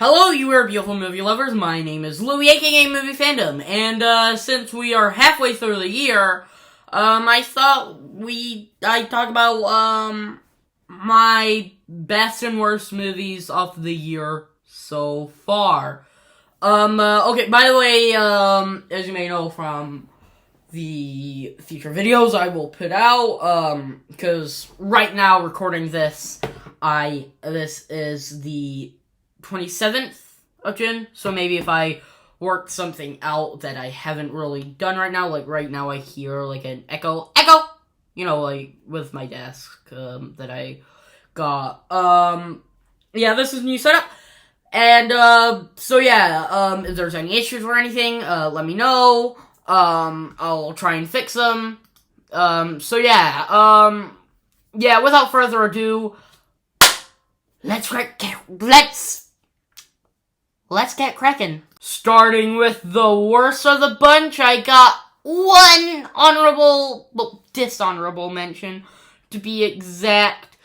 Hello, you are beautiful movie lovers. My name is Louie, aka Movie Fandom, and since we are halfway through the year, I thought I'd talk about my best and worst movies of the year so far. Okay, by the way, as you may know from the future videos I will put out, because right now recording this is the 27th of June, so maybe if I worked something out that I haven't really done right now, like right now I hear like an echo, you know, like with my desk, that I got, yeah, this is a new setup, and, so yeah, if there's any issues or anything, let me know, I'll try and fix them, so yeah, yeah, without further ado, let's get cracking. Starting with the worst of the bunch, I got one dishonorable mention, to be exact,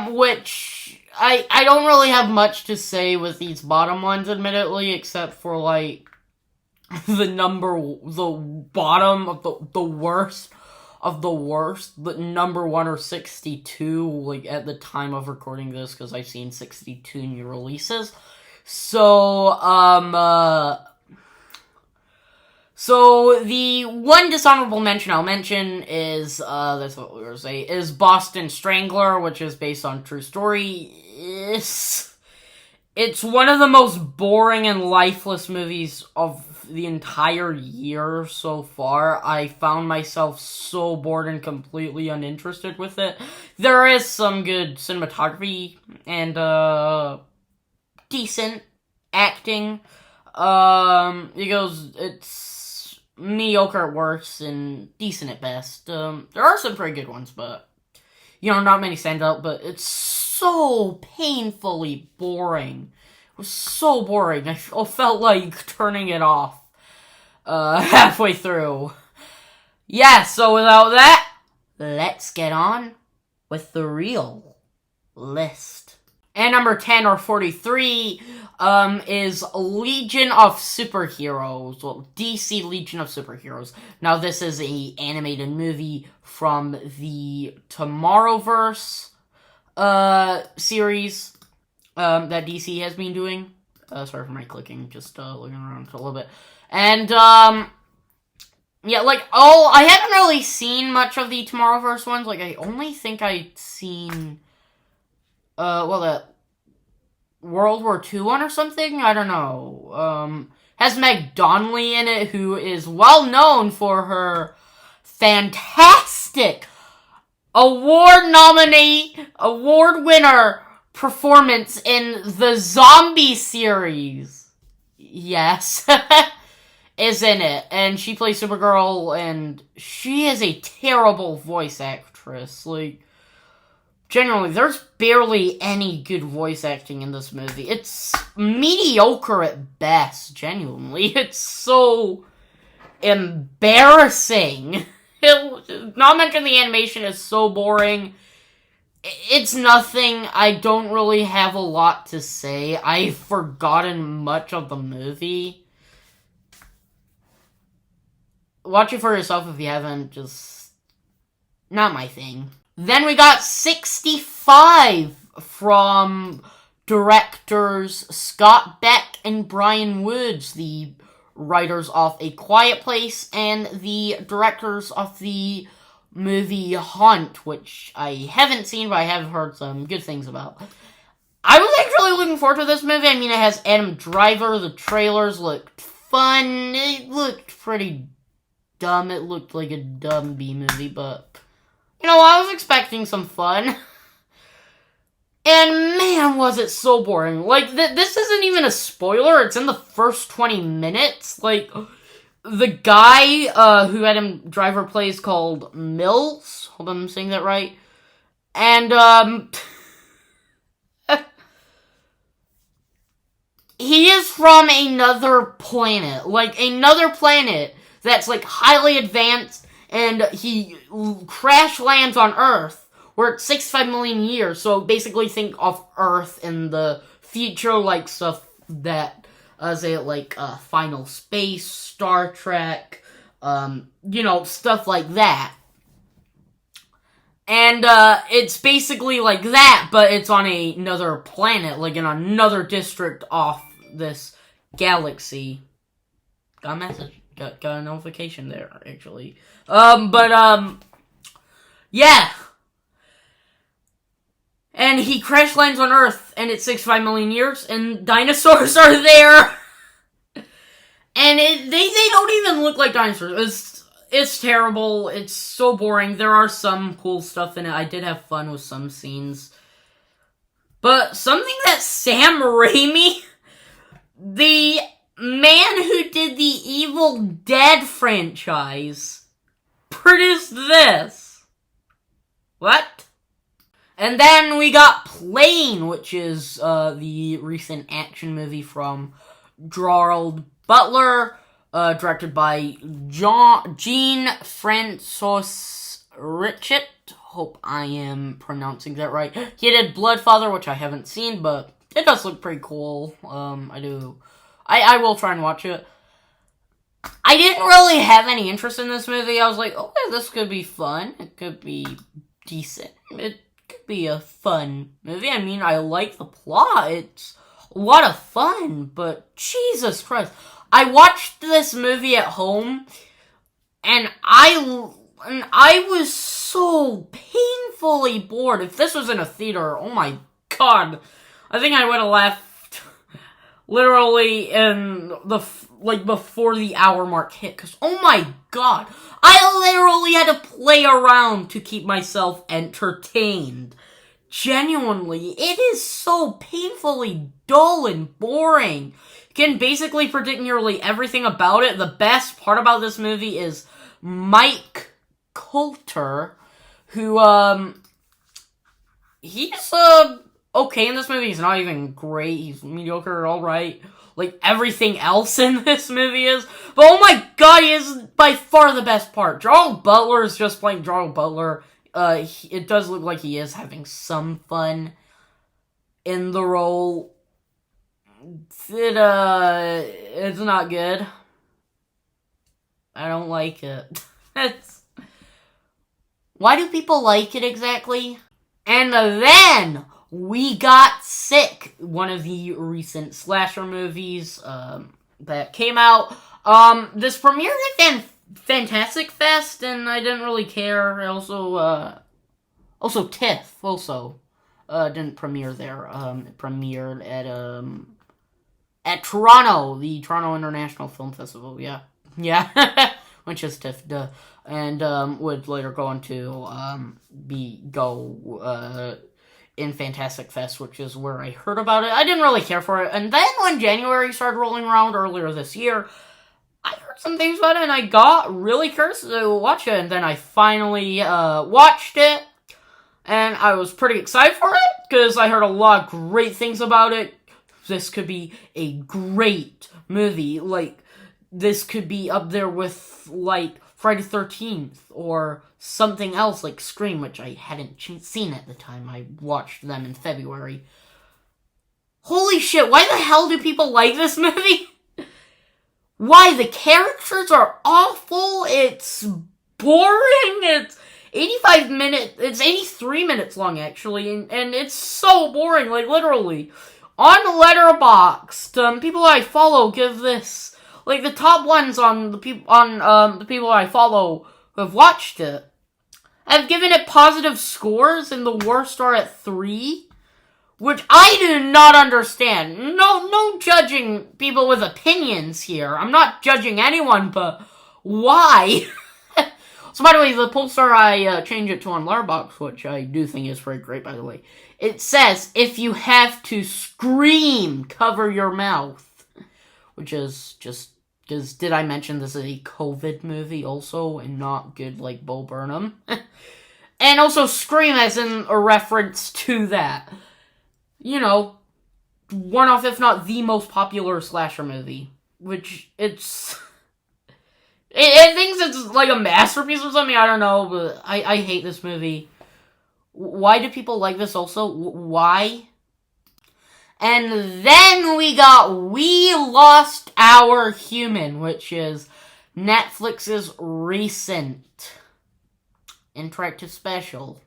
which, I don't really have much to say with these bottom ones, admittedly, except for, like, the bottom of the worst of the worst, the number 1 or 62, like, at the time of recording this, because I've seen 62 new releases. So, so the one dishonorable mention I'll mention is, that's what we were saying, is Boston Strangler, which is based on true story. It's one of the most boring and lifeless movies of the entire year so far. I found myself so bored and completely uninterested with it. There is some good cinematography and, decent acting. It's mediocre at worst and decent at best. There are some pretty good ones, but, you know, not many stand out, but it's so painfully boring. It was so boring. I felt like turning it off, halfway through. Yeah, so without that, let's get on with the real list. And number 10 or 43, is Legion of Superheroes. Well, DC Legion of Superheroes. Now, this is a animated movie from the Tomorrowverse, series, that DC has been doing. Sorry for my clicking, just, looking around for a little bit. And, yeah, like, I haven't really seen much of the Tomorrowverse ones. Like, I only think I'd seen, the World War II one or something? I don't know. Has Meg Donnelly in it, who is well known for her fantastic award winner performance in the Zombie series. Yes. Is in it. And she plays Supergirl, and she is a terrible voice actress. Like, generally, there's barely any good voice acting in this movie. It's mediocre at best, genuinely. It's so embarrassing. Not mention the animation is so boring. It's nothing. I don't really have a lot to say. I've forgotten much of the movie. Watch it for yourself if you haven't. Just not my thing. Then we got 65 from directors Scott Beck and Brian Woods, the writers of A Quiet Place and the directors of the movie Hunt, which I haven't seen, but I have heard some good things about. I was actually looking forward to this movie. I mean, it has Adam Driver. The trailers looked fun. It looked pretty dumb. It looked like a dumb B-movie, but, you know, I was expecting some fun. And man, was it so boring. Like, this isn't even a spoiler. It's in the first 20 minutes. Like, the guy who Adam Driver plays called Mills. Hold on, I'm saying that right. And, he is from another planet. Like, another planet that's, like, highly advanced, and he crash lands on Earth, where it's 65 million years, so basically think of Earth in the future, like, stuff that, say it like, Final Space, Star Trek, stuff like that. And, it's basically like that, but it's on another planet, like in another district off this galaxy. Got a message. Got a notification there, actually. Yeah. And he crash lands on Earth, and it's 65 million years, and dinosaurs are there! And they don't even look like dinosaurs. It's terrible. It's so boring. There are some cool stuff in it. I did have fun with some scenes. But something that Sam Raimi, the man who did the Evil Dead franchise, produced this. What? And then we got Plane, which is the recent action movie from Gerald Butler, directed by Jean Francois Richet. Hope I am pronouncing that right. He did Bloodfather, which I haven't seen, but it does look pretty cool. I will try and watch it. I didn't really have any interest in this movie. I was like, okay, this could be fun. It could be decent. It could be a fun movie. I mean, I like the plot. It's a lot of fun, but Jesus Christ. I watched this movie at home, and I was so painfully bored. If this was in a theater, oh my god, I think I would have left literally in before the hour mark hit, because oh my god, I literally had to play around to keep myself entertained. Genuinely, it is so painfully dull and boring. You can basically predict nearly everything about it. The best part about this movie is Mike Coulter, who, he's, okay in this movie. He's not even great. He's mediocre, alright. Like, everything else in this movie is. But oh my god, he is by far the best part. Gerald Butler is just playing Gerald Butler. It does look like he is having some fun in the role. It's not good. I don't like it. Why do people like it exactly? And then we got Sick, one of the recent slasher movies that came out. This premiered at Fantastic Fest, and I didn't really care. Also TIFF didn't premiere there. It premiered at Toronto, the Toronto International Film Festival. Yeah, which is TIFF, duh. And would later go on to in Fantastic Fest, which is where I heard about it. I didn't really care for it, and then when January started rolling around earlier this year, I heard some things about it, and I got really curious to watch it, and then I finally watched it, and I was pretty excited for it, because I heard a lot of great things about it. This could be a great movie. Like, this could be up there with, like, Friday the 13th, or something else like Scream, which I hadn't seen at the time. I watched them in February. Holy shit, why the hell do people like this movie? Why? The characters are awful, it's boring, it's 83 minutes long, actually, and it's so boring, like, literally. On Letterboxd, people I follow give this, like, the top ones on the people I follow who have watched it, have given it positive scores, and the worst are at 3. Which I do not understand. No judging people with opinions here. I'm not judging anyone, but why? So by the way, the poster I changed it to on Letterboxd, which I do think is pretty great, by the way. It says, if you have to scream, cover your mouth. Which is just, because did I mention this is a COVID movie also, and not good like Bo Burnham? And also scream as in a reference to that. You know, one of, if not the most popular slasher movie. Which, it thinks it's like a masterpiece or something, I don't know, but I hate this movie. Why do people like this also? Why? And then we got We Lost Our Human, which is Netflix's recent interactive special.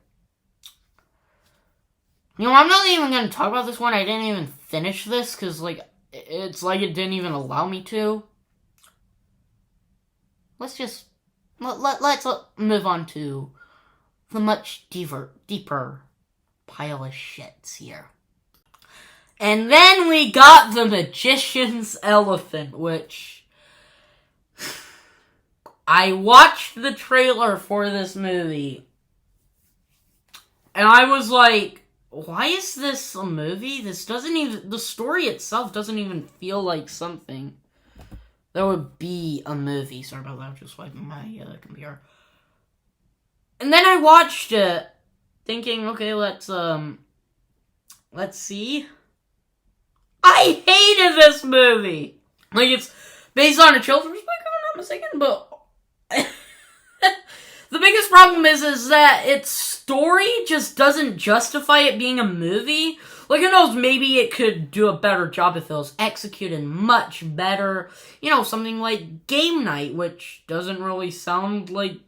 You know, I'm not even going to talk about this one. I didn't even finish this, because, like, it's like it didn't even allow me to. Let's just... Let's move on to the much deeper pile of shits here. And then we got The Magician's Elephant, which... I watched the trailer for this movie, and I was like, why is this a movie? This doesn't even... The story itself doesn't even feel like something that would be a movie. Sorry about that, I'm just wiping my computer. And then I watched it, thinking, okay, let's see. I hated this movie! Like, it's based on a children's book, if I'm not mistaken, but... The biggest problem is that its story just doesn't justify it being a movie. Like, who knows, maybe it could do a better job if it was executed much better. You know, something like Game Night, which doesn't really sound like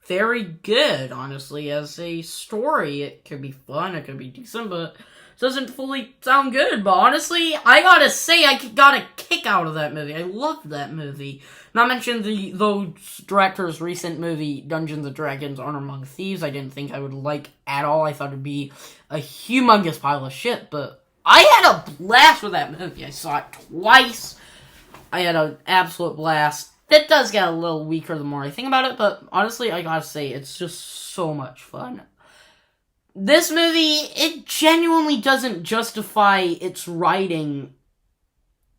very good, honestly, as a story. It could be fun, it could be decent, but it doesn't fully sound good. But honestly, I gotta say, I got a kick out of that movie. I loved that movie. Not mention those director's recent movie, Dungeons & Dragons: Honor Among Thieves. I didn't think I would like at all. I thought it'd be a humongous pile of shit, but I had a blast with that movie. I saw it twice. I had an absolute blast. It does get a little weaker the more I think about it, but honestly, I gotta say, it's just so much fun. This movie, it genuinely doesn't justify its writing.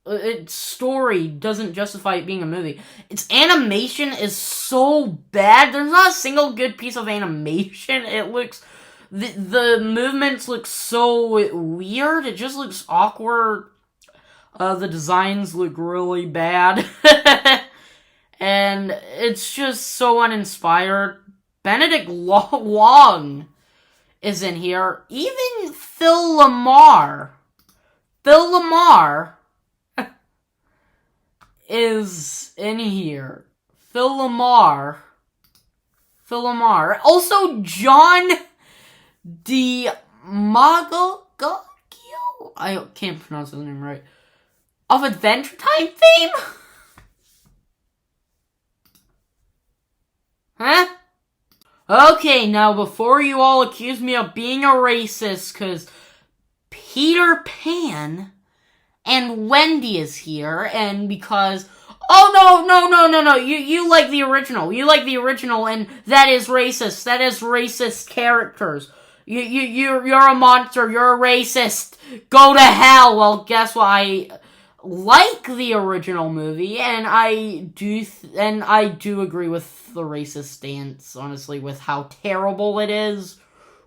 Its story doesn't justify it being a movie. Its animation is so bad. There's not a single good piece of animation. It looks... The movements look so weird. It just looks awkward. The designs look really bad. And it's just so uninspired. Benedict Wong is in here. Even Phil Lamar is in here. Phil Lamar. Also, John DiMaggio? I can't pronounce his name right. Of Adventure Time fame? Huh? Okay, now before you all accuse me of being a racist, because Peter Pan and Wendy is here, and because... Oh, no, you like the original. You like the original, and that is racist. That is racist characters. You're a monster. You're a racist. Go to hell. Well, guess what? I like the original movie, and I do agree with the racist stance, honestly, with how terrible it is.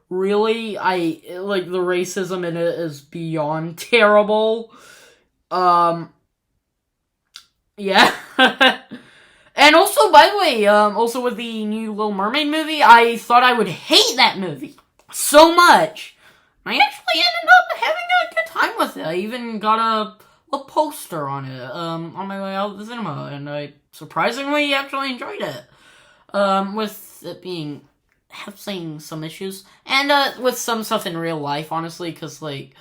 Really, like, the racism in it is beyond terrible. Yeah. And also, by the way, also with the new Little Mermaid movie, I thought I would hate that movie so much. I actually ended up having a good time with it. I even got a poster on it, on my way out of the cinema, and I surprisingly actually enjoyed it. With it having some issues, and, with some stuff in real life, honestly, because, like,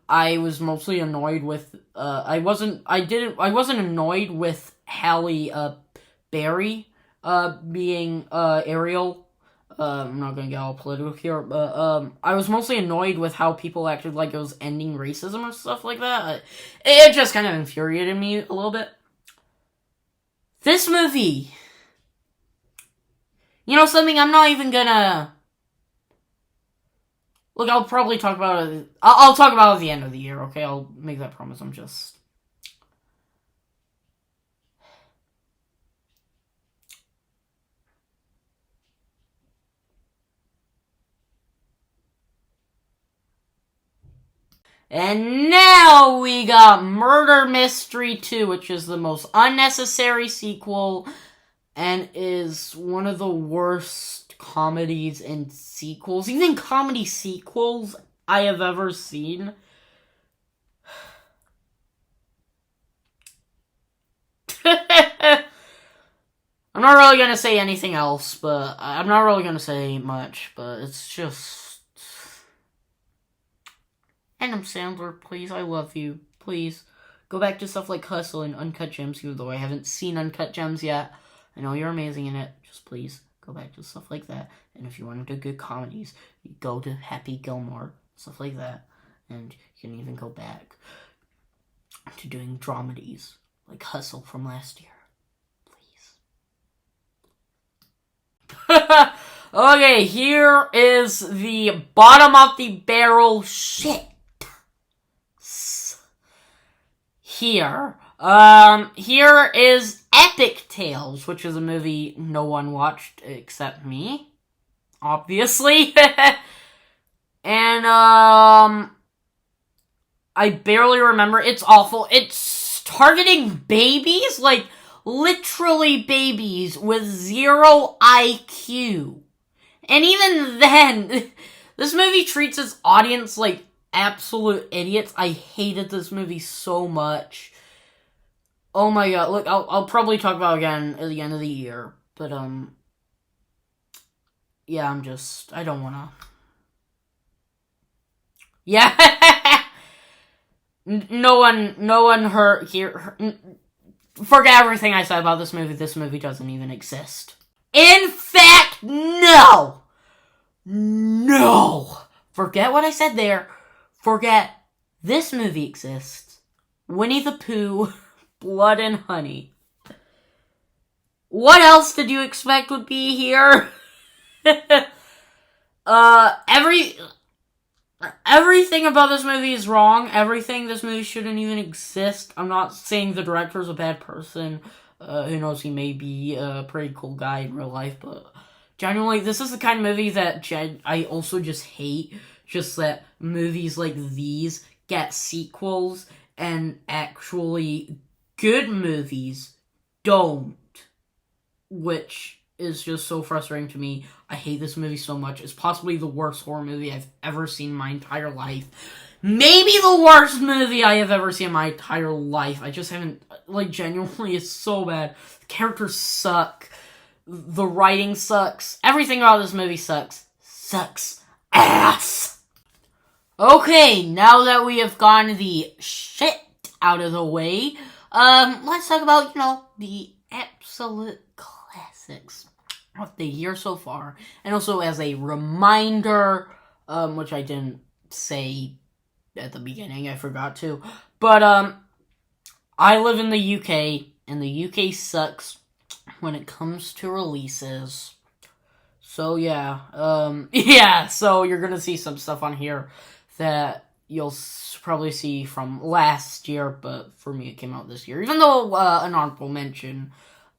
I was mostly annoyed with, I wasn't annoyed with Halle, Berry, being, Ariel. I'm not gonna get all political here, but, I was mostly annoyed with how people acted like it was ending racism or stuff like that. It just kind of infuriated me a little bit. This movie, you know something, I'm not even gonna... Look, I'll probably talk about it... I'll talk about it at the end of the year, okay? I'll make that promise, I'm just... And now we got Murder Mystery 2, which is the most unnecessary sequel and is one of the worst comedies and sequels, even comedy sequels, I have ever seen. I'm not really gonna say anything else, but I'm not really gonna say much, but it's just... Adam Sandler, please, I love you. Please, go back to stuff like Hustle and Uncut Gems, even though I haven't seen Uncut Gems yet. I know you're amazing in it. Just please, go back to stuff like that. And if you want to do good comedies, you go to Happy Gilmore, stuff like that. And you can even go back to doing dramedies, like Hustle from last year. Please. Okay, here is the bottom of the barrel shit. Here. Here is Epic Tales, which is a movie no one watched except me. Obviously. And, I barely remember. It's awful. It's targeting babies, like, literally babies with 0 IQ. And even then, this movie treats its audience like absolute idiots. I hated this movie so much. Oh my god, look, I'll probably talk about it again at the end of the year. But, yeah, I don't wanna. Yeah. No one heard here. Forget everything I said about this movie. This movie doesn't even exist. In fact, no! No! Forget what I said there. Forget this movie exists. Winnie the Pooh, Blood and Honey. What else did you expect would be here? Everything about this movie is wrong. This movie shouldn't even exist. I'm not saying the director's a bad person. Who knows, he may be a pretty cool guy in real life, but genuinely, this is the kind of movie that I also just hate. Just that movies like these get sequels and actually good movies don't. Which is just so frustrating to me. I hate this movie so much. It's possibly the worst horror movie I've ever seen in my entire life. Maybe the worst movie I have ever seen in my entire life. I just haven't, like, genuinely, it's so bad. The characters suck. The writing sucks. Everything about this movie sucks. Sucks ass. Okay, now that we have gotten the shit out of the way, let's talk about, the absolute classics of the year so far. And also as a reminder, which I didn't say at the beginning, I forgot to. But, I live in the UK, and the UK sucks when it comes to releases. So, yeah. So you're gonna see some stuff on here that you'll probably see from last year, but for me it came out this year. Even though, an honorable mention,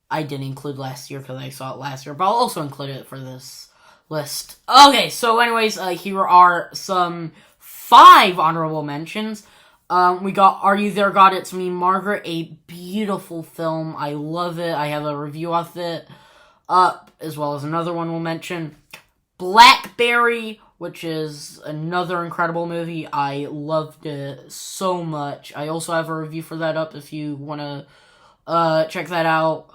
I didn't include last year because I saw it last year, but I'll also include it for this list. Okay, so anyways, here are some 5 honorable mentions. We got Are You There, God? It's Me, Margaret, a beautiful film. I love it. I have a review of it up, as well as another one we'll mention. Blackberry, which is another incredible movie. I loved it so much. I also have a review for that up if you want to check that out.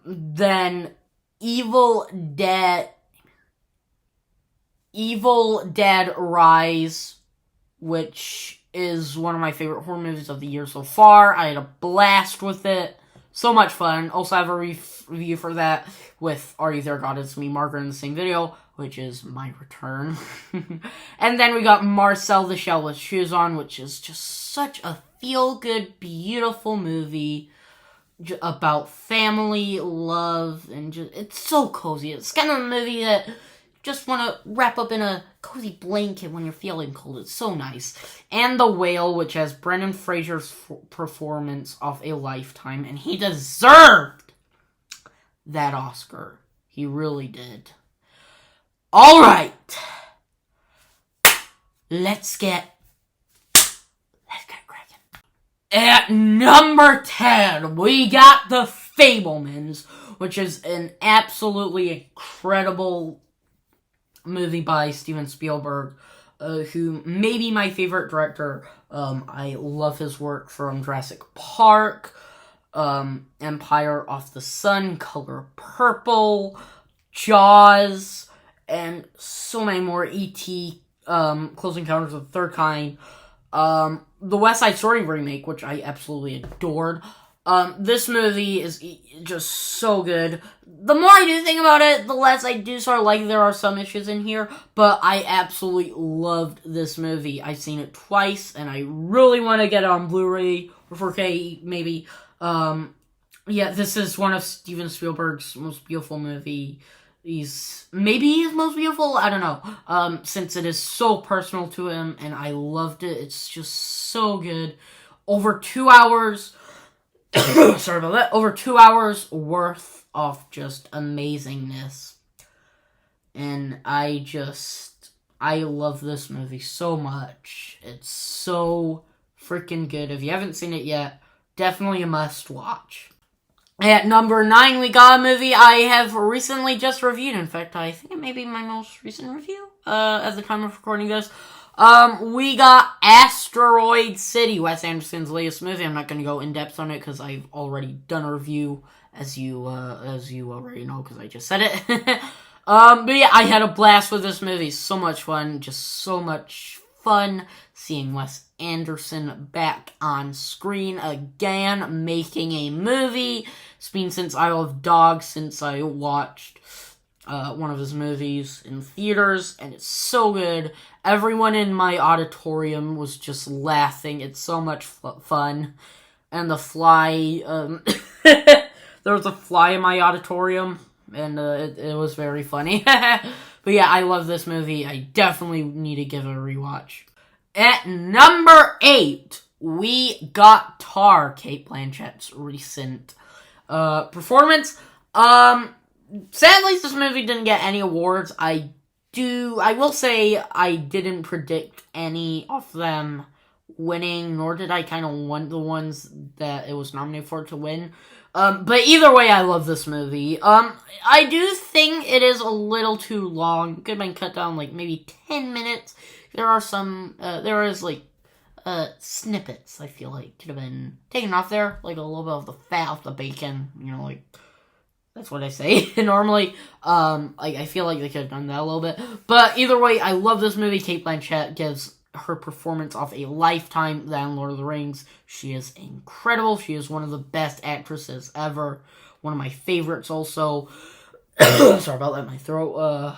Then Evil Dead Rise, which is one of my favorite horror movies of the year so far. I had a blast with it. So much fun. Also have a review for that with Are You There, God? It's Me, Margaret in the same video, which is my return. And then we got Marcel the Shell with Shoes On, which is just such a feel-good, beautiful movie about family, love, and just, it's so cozy. It's kind of a movie that just want to wrap up in a cozy blanket when you're feeling cold. It's so nice. And The Whale, which has Brendan Fraser's performance of a lifetime, and he deserved that Oscar. He really did. Alright. Let's get cracking. At number 10, we got The Fabelmans, which is an absolutely incredible movie by Steven Spielberg, who may be my favorite director. I love his work from Jurassic Park, Empire of the Sun, Color Purple, Jaws, and so many more. E.T., Close Encounters of the Third Kind, the West Side Story remake, which I absolutely adored. This movie is just so good. The more I do think about it, the less I do sort of like there are some issues in here, but I absolutely loved this movie. I've seen it twice, and I really want to get it on Blu-ray or 4K, maybe. Yeah, this is one of Steven Spielberg's most beautiful movies. Maybe his most beautiful, I don't know, since it is so personal to him, and I loved it. It's just so good. Over 2 hours... sorry about that. Over 2 hours worth of just amazingness. And I love this movie so much. It's so freaking good. If you haven't seen it yet, definitely a must watch. At number 9, we got a movie I have recently just reviewed. In fact, I think it may be my most recent review, at the time of recording this. We got Asteroid City, Wes Anderson's latest movie. I'm not going to go in depth on it because I've already done a review, as you already know because I just said it. But yeah, I had a blast with this movie. So much fun, just so much fun seeing Wes Anderson back on screen again, making a movie. It's been since Isle of Dogs since I watched one of his movies in theaters, and it's so good. Everyone in my auditorium was just laughing. It's so much fun. And the fly, there was a fly in my auditorium, and it was very funny. But yeah, I love this movie. I definitely need to give it a rewatch. At number 8, we got Tar, Cate Blanchett's recent performance. Sadly, this movie didn't get any awards. I will say I didn't predict any of them winning, nor did I kind of want the ones that it was nominated for to win. But either way, I love this movie. I do think it is a little too long. Could have been cut down like maybe 10 minutes. There is snippets, I feel like, could have been taken off there. Like a little bit of the fat off the bacon, like, that's what I say normally. I feel like they could have done that a little bit. But either way, I love this movie. Cate Blanchett gives her performance off a lifetime than Lord of the Rings. She is incredible. She is one of the best actresses ever. One of my favorites also. Sorry about that. My throat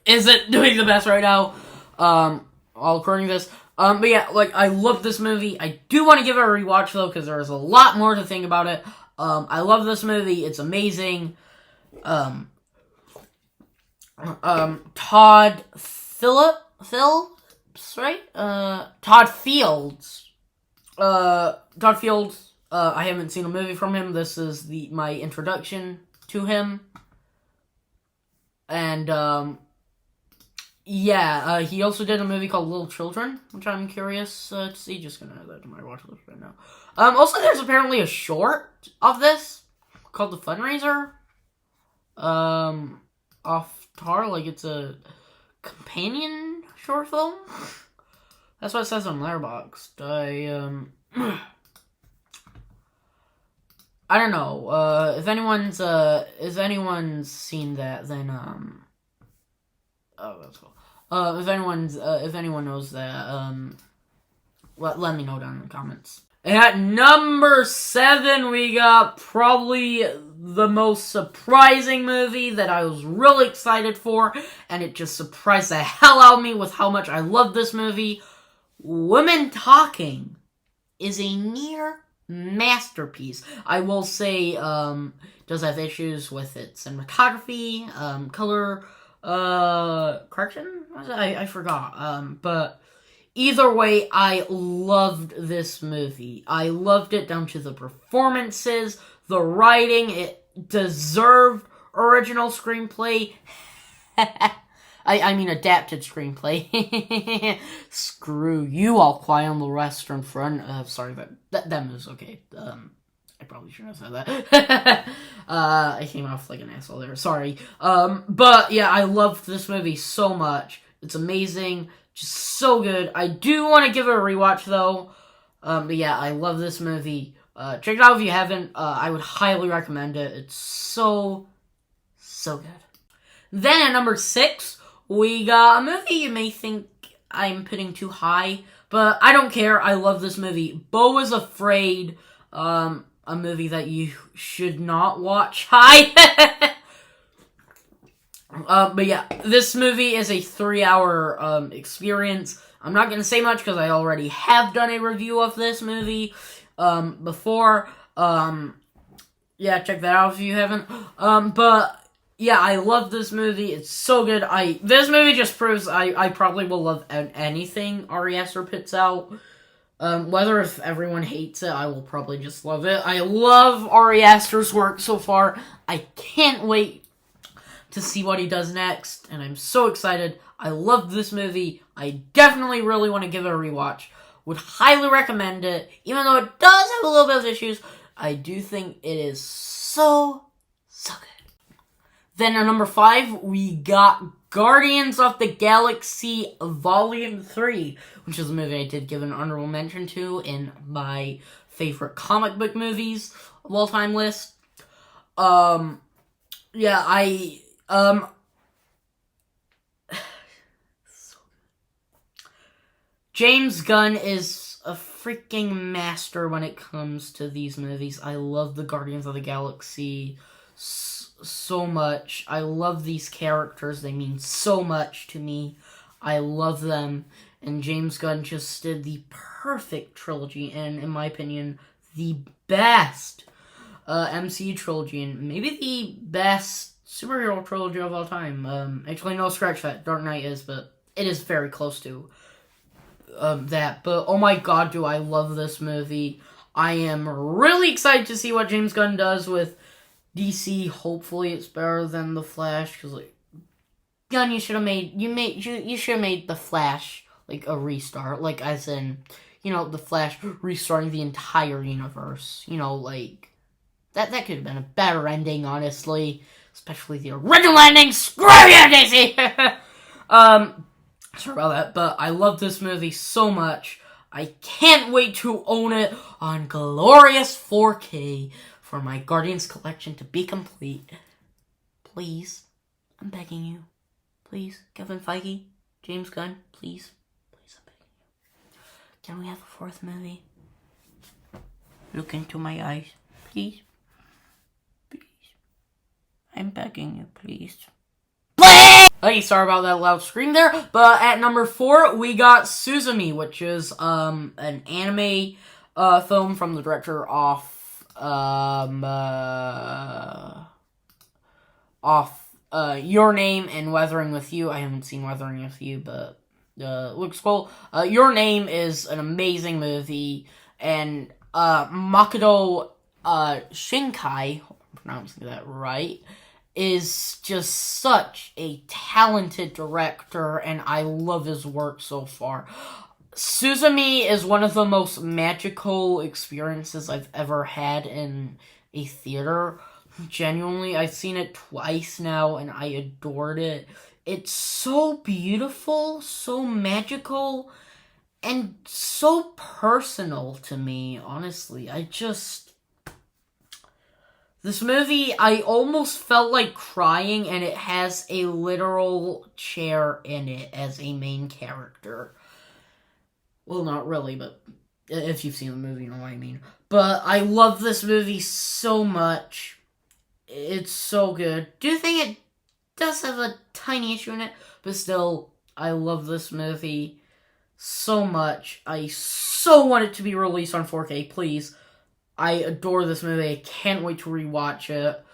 isn't doing the best right now. While recording this. But yeah, I love this movie. I do want to give it a rewatch though, because there is a lot more to think about it. I love this movie. It's amazing. Todd Phillips, right? Todd Fields. Todd Fields, I haven't seen a movie from him. This is my introduction to him. And, yeah, he also did a movie called Little Children, which I'm curious to see. Just gonna add that to my watch list right now. Also, there's apparently a short of this called The Fundraiser. Off Tar, it's a companion short film. That's what it says on Letterboxd. I don't know. If anyone's seen that, then oh, that's cool. If anyone knows that, let me know down in the comments. At number 7, we got probably the most surprising movie that I was really excited for, and it just surprised the hell out of me with how much I love this movie. Women Talking is a near masterpiece. I will say, does have issues with its cinematography, color, correction? I forgot. But either way, I loved this movie. I loved it down to the performances, the writing. It deserved original screenplay. I mean adapted screenplay. Screw you, I'll Quiet on the Western Front. Sorry, that move's okay. I probably shouldn't have said that. I came off like an asshole there. Sorry. But yeah, I loved this movie so much. It's amazing. Just so good. I do want to give it a rewatch though. But yeah, I love this movie. Check it out if you haven't. I would highly recommend it. It's so good. Then at number 6, we got a movie you may think I'm putting too high, but I don't care. I love this movie. Beau is Afraid. A movie that you should not watch high. But yeah, this movie is a 3-hour experience. I'm not going to say much because I already have done a review of this movie before. Yeah, check that out if you haven't. But yeah, I love this movie. It's so good. This movie just proves I probably will love anything Ari Aster puts out. Whether if everyone hates it, I will probably just love it. I love Ari Aster's work so far. I can't wait to see what he does next, and I'm so excited. I love this movie. I definitely really want to give it a rewatch. Would highly recommend it. Even though it does have a little bit of issues, I do think it is so good. Then at number 5, we got Guardians of the Galaxy Volume 3, which is a movie I did give an honorable mention to in my favorite comic book movies of all time list. James Gunn is a freaking master when it comes to these movies. I love the Guardians of the Galaxy so much. I love these characters. They mean so much to me. I love them. And James Gunn just did the perfect trilogy, and in my opinion, the best MCU trilogy, and maybe the best superhero trilogy of all time. Actually, no, scratch that. Dark Knight is, but it is very close to that. But oh my god, do I love this movie. I am really excited to see what James Gunn does with DC. Hopefully it's better than The Flash, because like, Gunn, you should have made The Flash like a restart, like as in, The Flash restarting the entire universe. Like that could have been a better ending, honestly, especially the original ending. Screw you, DC. Sorry about that, but I love this movie so much. I can't wait to own it on glorious 4K for my Guardians collection to be complete. Please, I'm begging you. Please, Kevin Feige, James Gunn, please, I'm begging you. Can we have a 4th movie? Look into my eyes, please. I'm begging you, please. Hey, sorry about that loud scream there, but at number 4, we got Suzumi, which is, an anime, film from the director of Your Name and Weathering with You. I haven't seen Weathering with You, but, looks cool. Your Name is an amazing movie, and, Makoto, Shinkai, I'm pronouncing that right, is just such a talented director, and I love his work so far. Suzumi is one of the most magical experiences I've ever had in a theater. Genuinely, I've seen it twice now, and I adored it. It's so beautiful, so magical, and so personal to me, honestly. This movie, I almost felt like crying, and it has a literal chair in it as a main character. Well, not really, but if you've seen the movie, you know what I mean. But I love this movie so much. It's so good. Do think it does have a tiny issue in it, but still, I love this movie so much. I so want it to be released on 4K, please. I adore this movie. I can't wait to rewatch it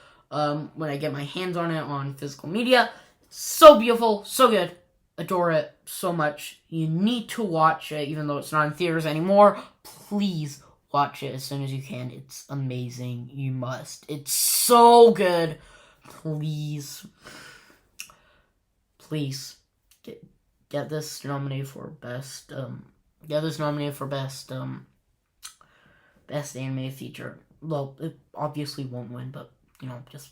when I get my hands on it on physical media. So beautiful, so good. Adore it so much. You need to watch it, even though it's not in theaters anymore. Please watch it as soon as you can. It's amazing. You must. It's so good. Please. Please. Get this nominated for best, Best Animated Feature. Well, it obviously won't win, but, just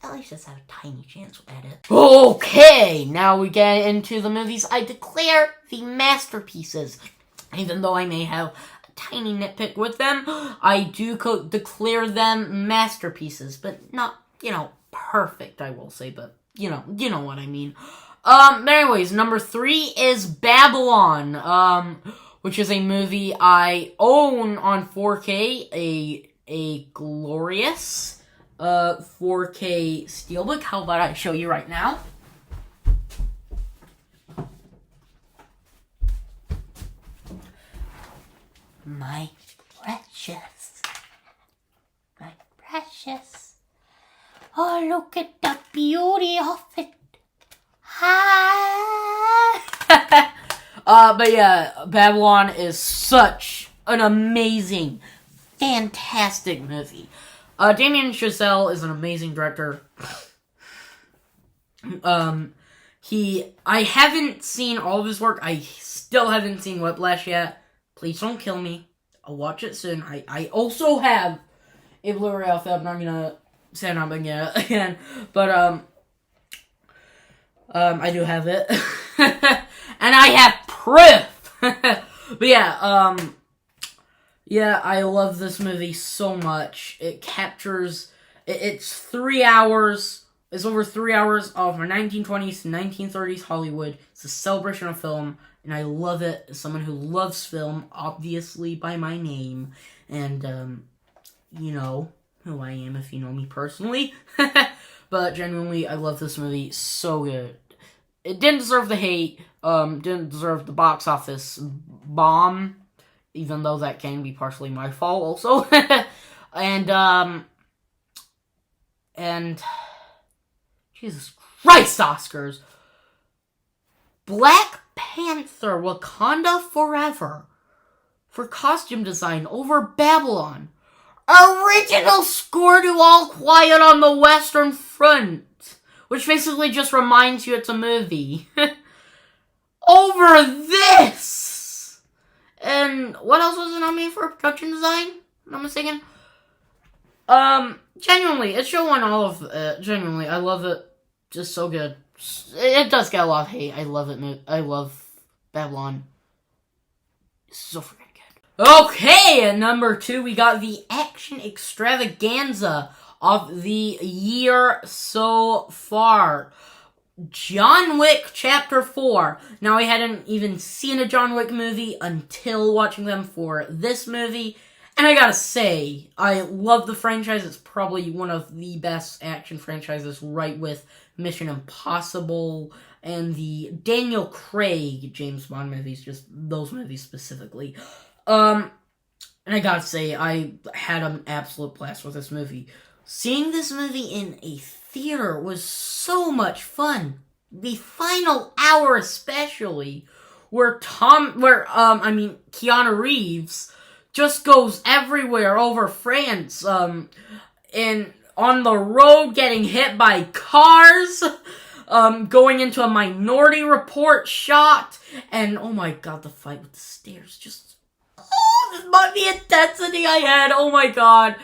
at least just have a tiny chance at it. Okay, now we get into the movies I declare the masterpieces. Even though I may have a tiny nitpick with them. I do declare them masterpieces, but not, perfect, I will say, but, you know what I mean. But anyways, number 3 is Babylon, which is a movie I own on 4K, a glorious, 4K steelbook. How about I show you right now? My precious. My precious. Oh, look at the beauty of it. Hi. But yeah, Babylon is such an amazing, fantastic movie. Damien Chazelle is an amazing director. I haven't seen all of his work. I still haven't seen Whiplash yet. Please don't kill me. I'll watch it soon. I also have a Blu-ray of it. I'm not gonna say I'm not yet again, but I do have it, and I have proof. But yeah, I love this movie so much. It captures. It's 3 hours. It's over 3 hours of our 1920s to 1930s Hollywood. It's a celebration of film. And I love it as someone who loves film, obviously by my name. And, you know who I am if you know me personally. But genuinely, I love this movie so good. It didn't deserve the hate, didn't deserve the box office bomb, even though that can be partially my fault also. and Jesus Christ, Oscars. Black Panther Wakanda Forever for costume design over Babylon. Original score to All Quiet on the Western Front, which basically just reminds you it's a movie. Over this! And what else was it nominated for? Production design? Am I mistaken? Genuinely, it should won all of it. Genuinely, I love it. Just so good. It does get a lot of hate. I love it. I love Babylon. It's so freaking good. Okay, at number 2, we got the action extravaganza of the year so far. John Wick Chapter 4. Now, I hadn't even seen a John Wick movie until watching them for this movie. And I gotta say, I love the franchise. It's probably one of the best action franchises, right with Mission Impossible and the Daniel Craig James Bond movies, just those movies specifically. And I gotta say, I had an absolute blast with this movie. Seeing this movie in a theater was so much fun. The final hour especially, where Keanu Reeves just goes everywhere over France, and on the road getting hit by cars, going into a Minority Report shot, and oh my god, the fight with the stairs, just, the intensity I had, oh my god,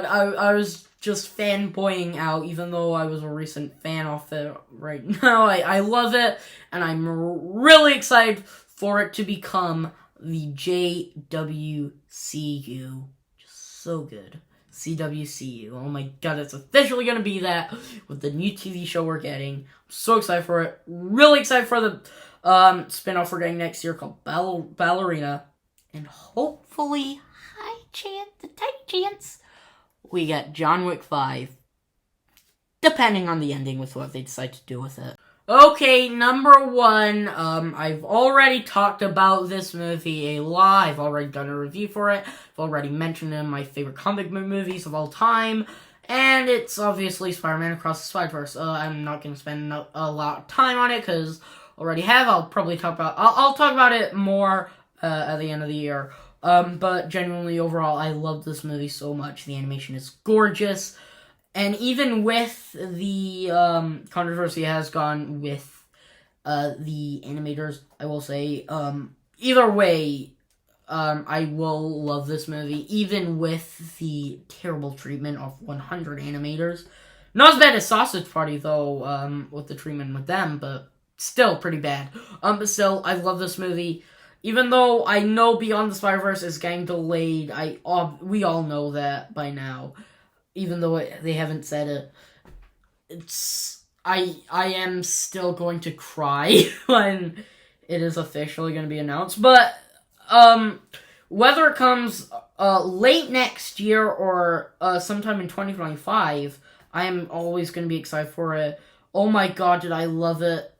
I was just fanboying out, even though I was a recent fan of it right now. I love it, and I'm really excited for it to become the JWCU. Just so good. CWCU. Oh my god, it's officially gonna be that with the new TV show we're getting. I'm so excited for it. Really excited for the spin-off we're getting next year called Ballerina. And hopefully, a tiny chance, we get John Wick 5. Depending on the ending with what they decide to do with it. Okay, number 1, I've already talked about this movie a lot. I've already done a review for it. I've already mentioned it in my favorite comic book movies of all time. And it's obviously Spider-Man Across the Spider-Verse. I'm not going to spend a lot of time on it, because I already have. I'll probably talk about I'll talk about it more at the end of the year. But genuinely, overall, I love this movie so much. The animation is gorgeous. And even with the controversy has gone with the animators, I will say, either way, I will love this movie, even with the terrible treatment of 100 animators. Not as bad as Sausage Party, though, with the treatment with them, but still pretty bad. But still, I love this movie. even though I know Beyond the Spider-Verse is getting delayed, we all know that by now. Even though they haven't said it, I am still going to cry when it is officially going to be announced. But whether it comes late next year or sometime in 2025, I am always going to be excited for it. Oh my god, did I love it!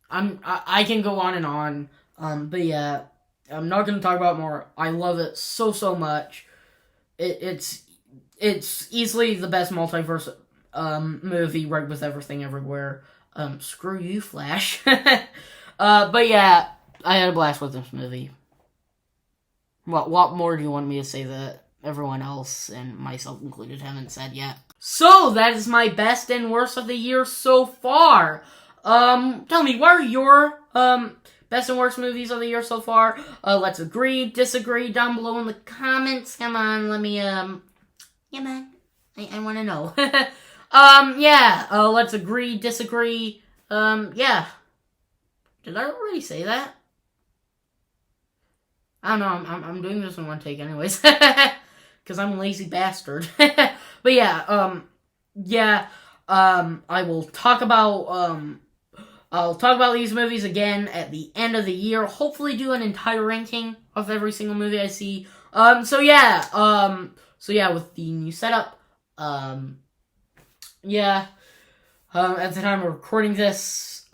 I can go on and on. But yeah, I'm not going to talk about it more. I love it so much. It's easily the best multiverse movie, right, with everything everywhere. Screw you, Flash. But yeah, I had a blast with this movie. What more do you want me to say that everyone else, and myself included, haven't said yet? So, that is my best and worst of the year so far. Tell me, what are your, best and worst movies of the year so far? Let's agree, disagree down below in the comments. Come on, let me, yeah, man. I want to know. Yeah, let's agree, disagree. Yeah. Did I already say that? I don't know, I'm doing this in one take anyways. Because I'm a lazy bastard. But yeah, I will talk about, I'll talk about these movies again at the end of the year. Hopefully do an entire ranking of every single movie I see. So yeah, with the new setup, at the time of recording this,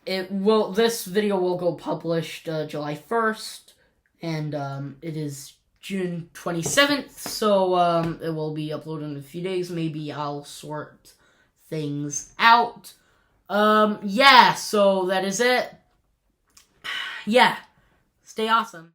this video will go published, July 1st, and, it is June 27th, so, it will be uploaded in a few days. Maybe I'll sort things out. Yeah, so that is it. Yeah, stay awesome.